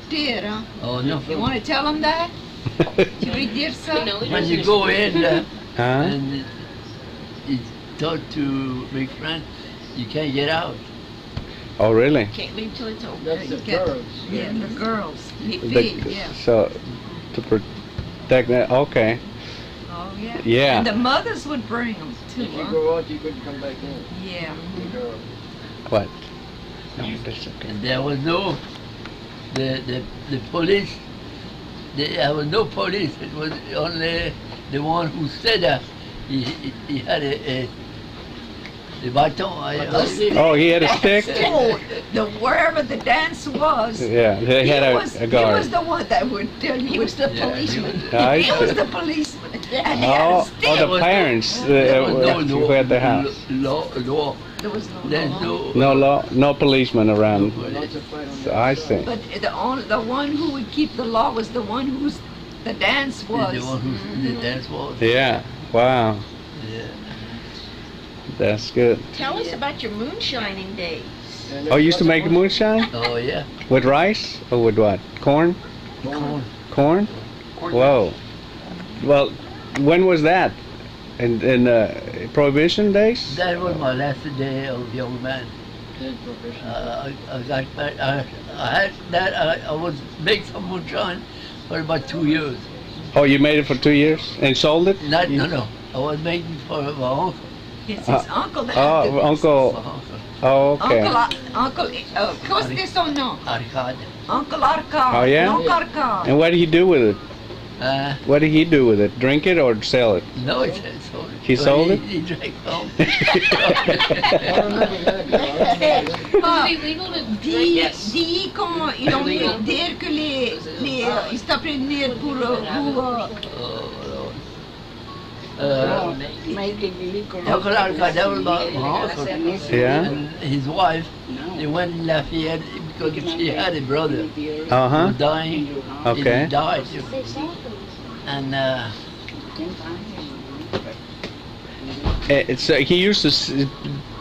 did, huh? Oh, no. You want to tell them that? You really did, sir? When you go in Huh? and you talk to make friends, you can't get out. Oh, really? Can't leave till it's over. That's the You got- girls. Yeah, the girls. He The- feed, yeah. So, to protect that, okay. Oh, yeah. Yeah. And the mothers would bring them, too, If you huh? go out, you couldn't come back in. Yeah. The girls. What? No, that's okay. And there was no, the police, there was no police. It was only the one who said that he had a baton. Oh, he had a stick? Oh, wherever the dance was, Yeah, they had he a was guard. the one that would tell you. He was the Yeah, policeman. I He was see. the policeman. And he had a Oh, stick. oh, the parents There was who had the house. law. There was no There's law. No law, no policeman around. Lots of fight on So the I outside. see. But the one who would keep the law was the one whose the dance was. The one who the dance was. Yeah. Wow. Yeah. That's good. Tell us about your moonshining days. And Oh, you used to there's make moonshine? Oh yeah. With rice? Or with what? Corn? Corn. Corn? Whoa. Well, when was that? In Prohibition days? That was my last day of young man. Dead profession. I got married. I had that. I was make some moonshine for about 2 years. Oh, you made it for 2 years and sold it? No. I was making for my uncle. It's his uncle that Oh, did this. My Uncle. uncle. Oh, okay. Uncle, Costes or no? Arcad. Uncle Arcad. Oh, yeah? Uncle Arcad. And what did he do with it? Uh, What did he do with it? Drink it or sell it? no, he sold it. He But sold it? He drank home. I remember that. Ah, Is it illegal to drink? dis comment ils ont pu dire que ils s'appelaient ner pour Make it illegal. Uncle Arcad, that was my uncle. Yeah? And his wife, they went in Lafayette because she had a brother who Uh-huh. was dying. Okay. He died. And So he used to,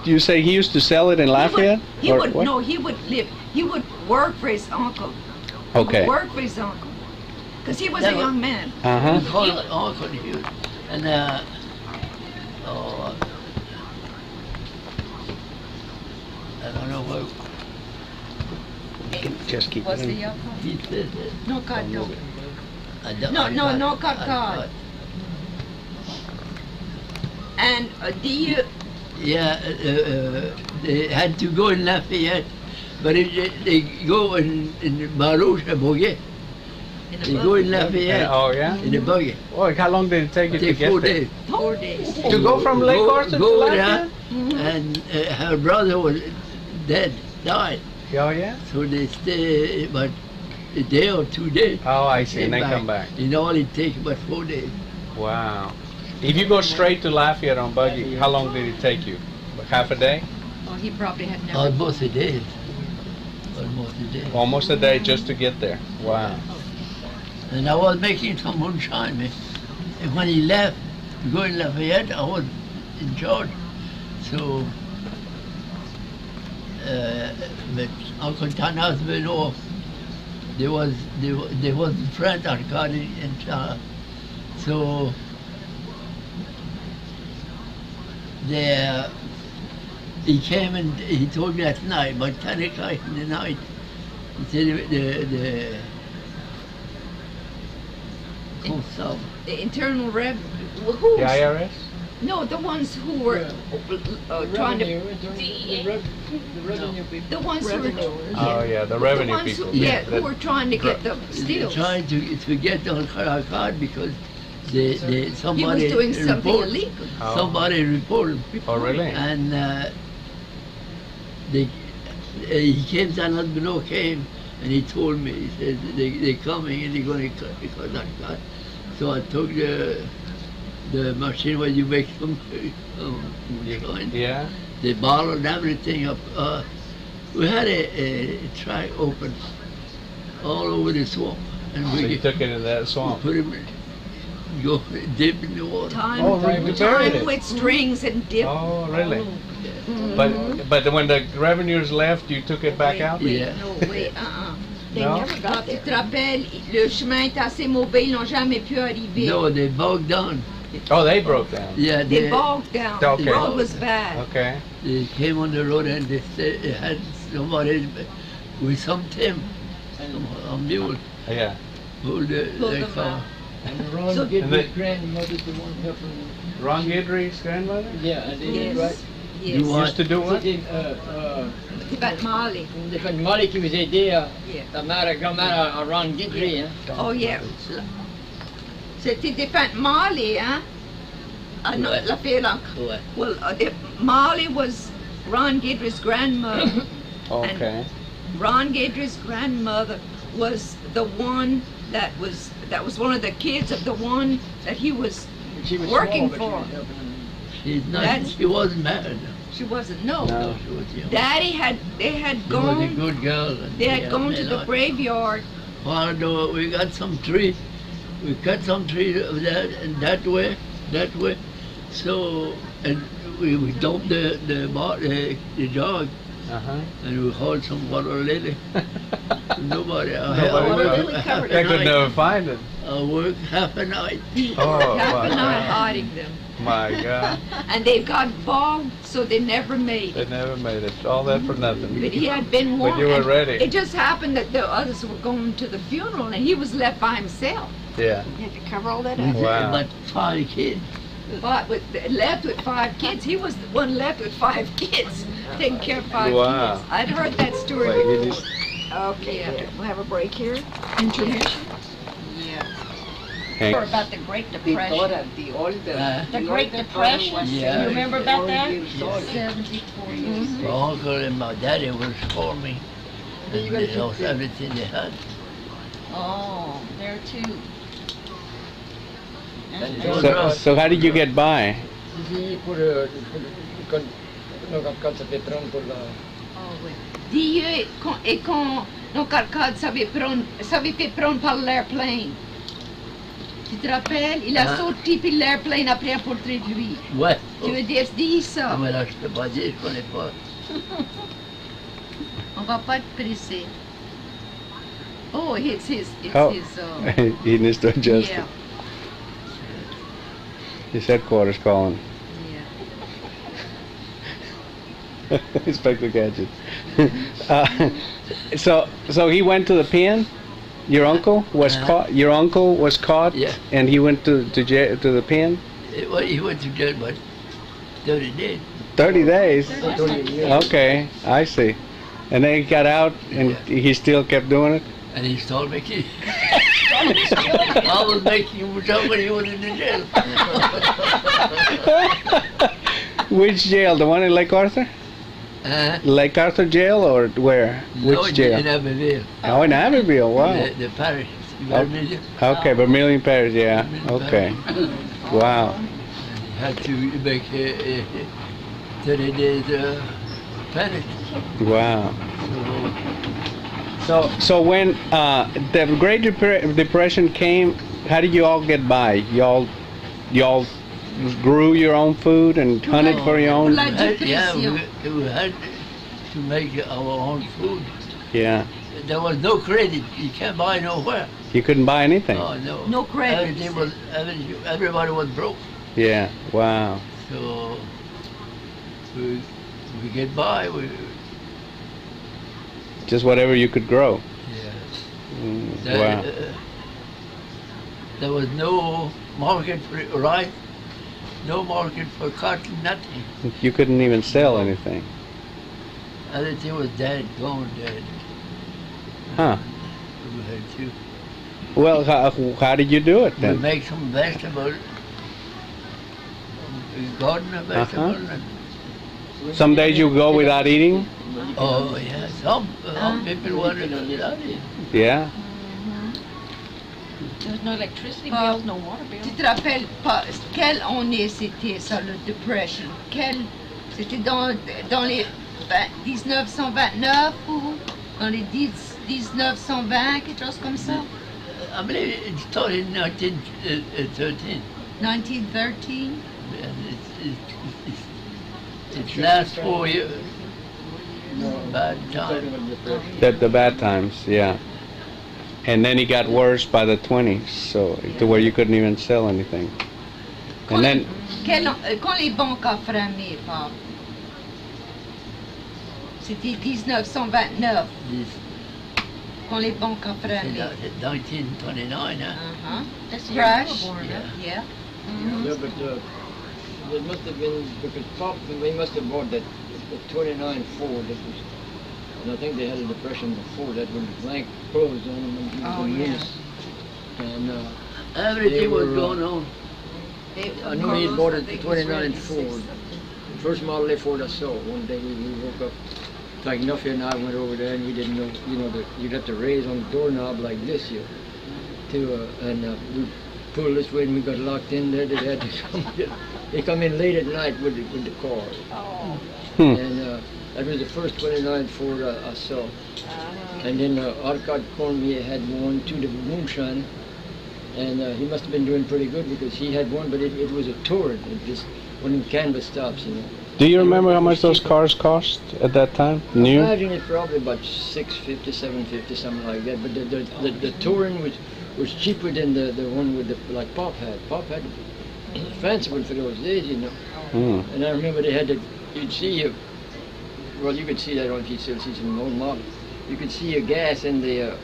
you say he used to sell it in Lafayette? He Or would what? no, he would live. He would work for his uncle. He would Okay. work for his uncle, because he was That a was- young man. Uh-huh. we called him Uncle Hugh. And oh, I don't know what Just keep What's it the in. other one? he said. No, God, no. No, Card. And do you? Yeah, they had to go in Lafayette, but they go in Barouche, Boguet. They go in Lafayette Oh, yeah? in the buggy. Oh, how long did it take you to Take get 4 there? days. 4 days. To go from Lake Arthur to Go there, Lafayette? and her brother was dead, died. Oh, yeah? So they stay about a day or 2 days. Oh, I see, and then come back. It only takes about 4 days. Wow. If you go straight to Lafayette on buggy, how long did it take you? Half a day? Oh, he probably had never. Almost a day. Almost a day. Almost a day just to get there. Wow. And I was making some moonshine, man. And when he left to go in Lafayette, I was in charge. So, but Uncle Tanas went off. There was a friend I got in town. So, he came and he told me at night, about 10 o'clock in the night, he said the constable, The Internal Revenue. The IRS? No, the ones who were trying to. The revenue people. The ones who were. Oh, yeah, the The revenue ones people. who, yeah, that- who were trying to get the they're steals. trying to get on our card because they He was somebody doing something report- illegal. Oh. Somebody reported, Oh, really? and he came. San Below came, and he told me. He said they're coming and they're going to cut that card. So I took the machine where you make some moonshine. Yeah? They bottled everything up. We had a track open all over the swamp, and So we you took it in that swamp? put him in, go dip in the water. Oh, right, we buried Time it. with strings and dip. Oh, really? But when the revenues left, you took it back out? Yeah. No, wait, They No? never Ah, got tu there. te rappelles, le chemin est assez mauvais, ils n'ont jamais pu arriver. No, they bogged down. Oh, they broke down. Yeah, They bogged down. Okay. The road was bad. Okay. they came on the road and they said they had somebody with some Tim, a mule, Yeah. pulled the them car. out. And Ron So- Gidley's grandmother, the one helping. Ron Guidry's grandmother? Yeah, and they Yes. right. Yes. You want- Used to do what? C'était Tibat Marley. Molly qui vous aidait à Yeah. ta mère, grand-mère à Ron Gidley, hein. Oh, yeah. C'était des fêtes Marley, hein? Ah, non, Ouais. la fille là. Ouais. Well, Marley was Ron Guidry's grandmother. Okay. Ron Guidry's grandmother was the one that was one of the kids of the one that he was. She was Working small, but for she was helping him. She's not, That's- she wasn't married. She wasn't. No. No. No, she was young. Daddy had. They had She was a gone. good girl. And They had yeah, gone they to the not- graveyard. Although we got some tree, we cut some tree of that and that way. So, and we dumped the dog Uh-huh. and we hauled some water lily. Nobody. Nobody Lily covered They could never find it. I worked half a night. Oh, Half my a night God. hiding them, My God. and they got bogged, so they never made They it. never made it. All that for nothing. But he had been But warned. you were and ready. It just happened that the others were going to the funeral, and he was left by himself. Yeah. You had to cover all that We up. did Wow. about 5 kids. But left with 5 kids. He was the one left with 5 kids, taking care of 5 Wow. kids. I'd heard that story. Wait, you just, Okay, Yeah. we'll have a break here. Intermission. Yeah. hang. Or about the Great The Depression. older. The Great Depression. Yeah. You remember about that? 74 years. My uncle and my daddy was farming. And they lost everything they had. Oh, there too. So how did you get by? Ici, quand ça fait prendre pour la... Dieu et quand nos carcades s'avaient fait prendre par l'airplane. Tu te rappelles? Il a Ah. sauté puis l'airplane a pris un portrait de lui. Ouais. Tu veux dire, dis ça. Ah, mais là, je peux pas dire, je connais pas. On va pas te presser. Oh, it's his. Oh. He needs to adjust Yeah. it. His headquarters calling. Yeah. Inspector Gadget. So he went to the pen. Your uncle was Uh-huh. caught. Your uncle was caught, Yeah. and he went to jail, to the pen. Well, he went to jail, but 30 days. 30 days. 30 years. Okay, I see. And then he got out, and he still kept doing it. And he started making. I was making some when he was in the jail. Which jail? The one in Lake Arthur? Lake Arthur jail or where? No, Which jail? in Abbeville. Oh, in Abbeville. Wow. The parish. Oh. Vermilion. Okay, Vermilion Parish. Yeah. Vermilion Okay. Wow. He had to make 30 days penance. Wow. So, So when the Great Depression came, how did you all get by? Y'all grew your own food and hunted for your own. La yeah, dépression. we had to make our own food. Yeah. There was no credit. You can't buy nowhere. You couldn't buy anything. Oh no. No credit. Everybody was broke. Yeah. Wow. So we get by. Just whatever you could grow. There, Wow. there was no market for rice, no market for cotton, nothing. You couldn't even sell anything. Everything was dead, gone dead. Huh. We had to. Well, how did you do it We then? make some vegetables, garden of vegetables. Some days you go without eating. Oh yeah, some people wanted to without it. Yeah. There was no electricity Ah. bills, no water Tu bills. te rappelles pas quelle année c'était ça, le Depression? C'était dans les 1929 ou dans les 1920, quelque chose comme ça? I believe it started in 1913. 1913? And it's last 4 years. No, Bad starting time. with depression. The bad times. Yeah. And then it got worse by the 20s, so to where you couldn't even sell anything. And then Quand les banques ont fermé, Bob? C'était 1929, This, quand les banques ont c'est fermé. 1929, huh? That's the year you were Crash? born, huh? Yeah. Yeah, but it must have been because Pop, we must have bought that the 29 Ford. That was, and I think they had a depression before that with the blank clothes on them. And Oh, yeah. And Everything was were, going on. I knew he had bought a 29 Ford. The first model A Ford I saw. One day we woke up, like Nuffy and I went over there and we didn't know, you know, that you'd have to raise on the doorknob like this, you, we pulled this way and we got locked in there. They had to come. They come in late at night with the car. Oh. And that was the first 29 Ford I saw. And then Arcad Cormier had one to the moonshine. And he must have been doing pretty good because he had one, but it was a Touring. It just one of them canvas tops, you know. do you remember how much those cars cost at that time? I New? imagine it probably about $650, $750, something like that. But the Touring was cheaper than the one with the like Pop had. Pop had a fancy one for those days, you know. Mm. And I remember they had you'd see well, you could see that on if you still see some old models. You could see your gas in the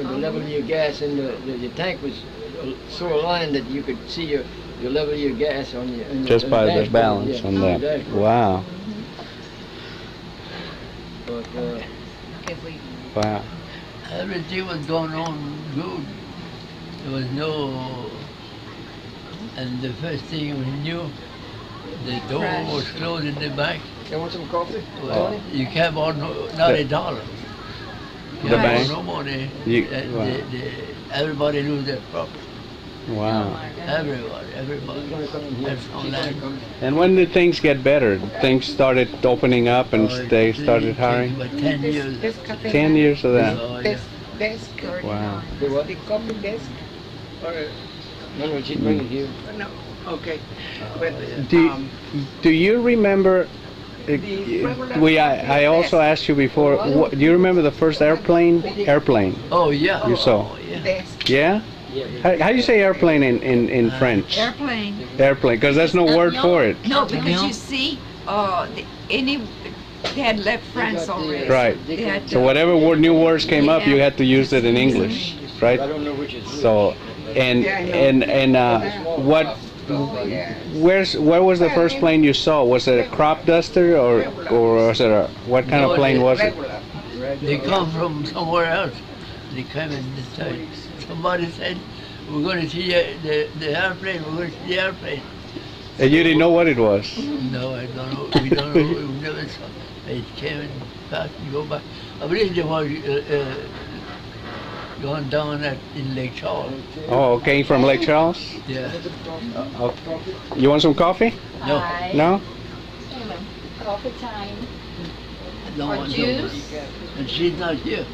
level of your gas in the tank was so aligned that you could see your level of your gas on your Just by the dashboard, balance yeah, on the that. dashboard. Wow. But Wow. Everything was going on good. There was no, and the first thing we knew, the door Crash. was closed in the back. you want some coffee? Well, you can't borrow not a dollar. You The can't bank? borrow no money. You- wow. Everybody lose their property. Oh Wow. my God. Everybody. He's gonna come in here. That's all He's gonna that. come. And when did things get better? Things started opening up and Oh, they it started takes hiring? about 10 years. 10 years of that. Oh, yeah. Desk. Wow. The what? The copy desk. No, she's bringing it here. No. Okay. But Do you remember? I also asked you before. Do you remember the first airplane? Oh, yeah. You saw. Oh, yeah. desk. Yeah. How do you say airplane in French? Airplane. Airplane, because there's no word for it. No, because you see, they had left France already. Right. They had So whatever new words came up, you had to use it in English, I right? don't know which is which. So, what? Where was the first plane you saw? Was it a crop duster or was it what kind of plane was it? They come from somewhere else. They come in this time. Somebody said, we're going to see the airplane, we're going to see the airplane. And you didn't know what it was. No, I don't know. We don't know. We never saw. It came and passed and go back. I believe they was going down in Lake Charles. Oh, came from Lake Charles. Yeah. You want some coffee? No. Hi. No? Hello. Coffee time. No Or one knows. juice? And she's not here.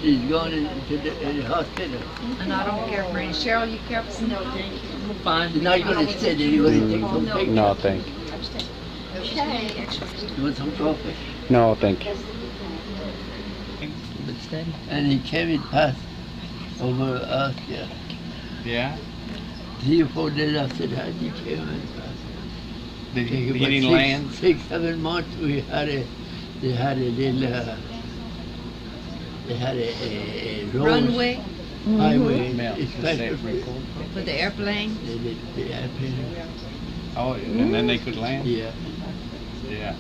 She's gone to the hospital. And I don't care for any. Cheryl, you care for No, thank you. Fine. You're not going to sit there. You're going to take some pictures. No, thank you. Okay. You want some coffee? No, thank you. And he came and passed over us, yeah. Yeah. 3 or 4 days after that, he came and passed. Did Take he about didn't land? 6-7 months. They had a little. They had a road runway highway. Mel, It's special for the airplane. the airplane. Oh, and then they could land? Yeah. Yeah.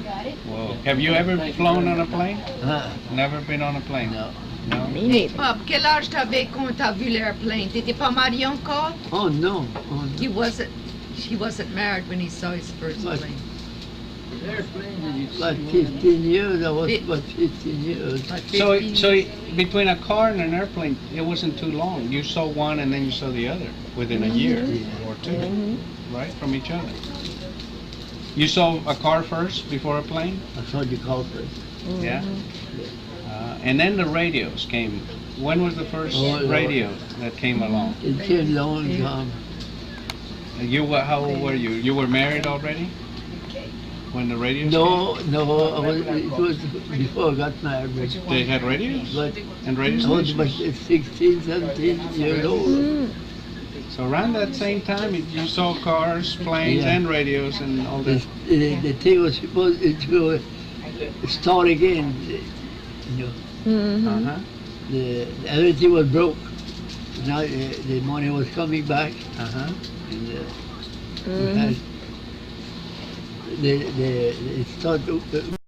Got it? Whoa. Have you ever flown on a plane? Huh? Never been on a plane? No. No? Hey, Bob, quel âge t'avais quand t'as vu l'airplane? T'étais pas marié encore? Oh no. Oh, He no. wasn't married when he saw his first What? plane. About 15 years. I was about 15 years. Like So, 15. between a car and an airplane, it wasn't too long. You saw one and then you saw the other within a year or two, right, from each other. You saw a car first before a plane? I saw the call first. Yeah. And then the radios came. When was the first Oh, radio that came along? It came long time. How old were you? You were married already? when the radios No, it was before I got married. came? They had radios? But And radio I was stations? about 16, 17 years old. So around that same time, you saw cars, planes, Yeah. and radios and all that. The thing was supposed to start again. You know, Uh-huh. everything was broke. Now the money was coming back, Uh-huh. and we had it started.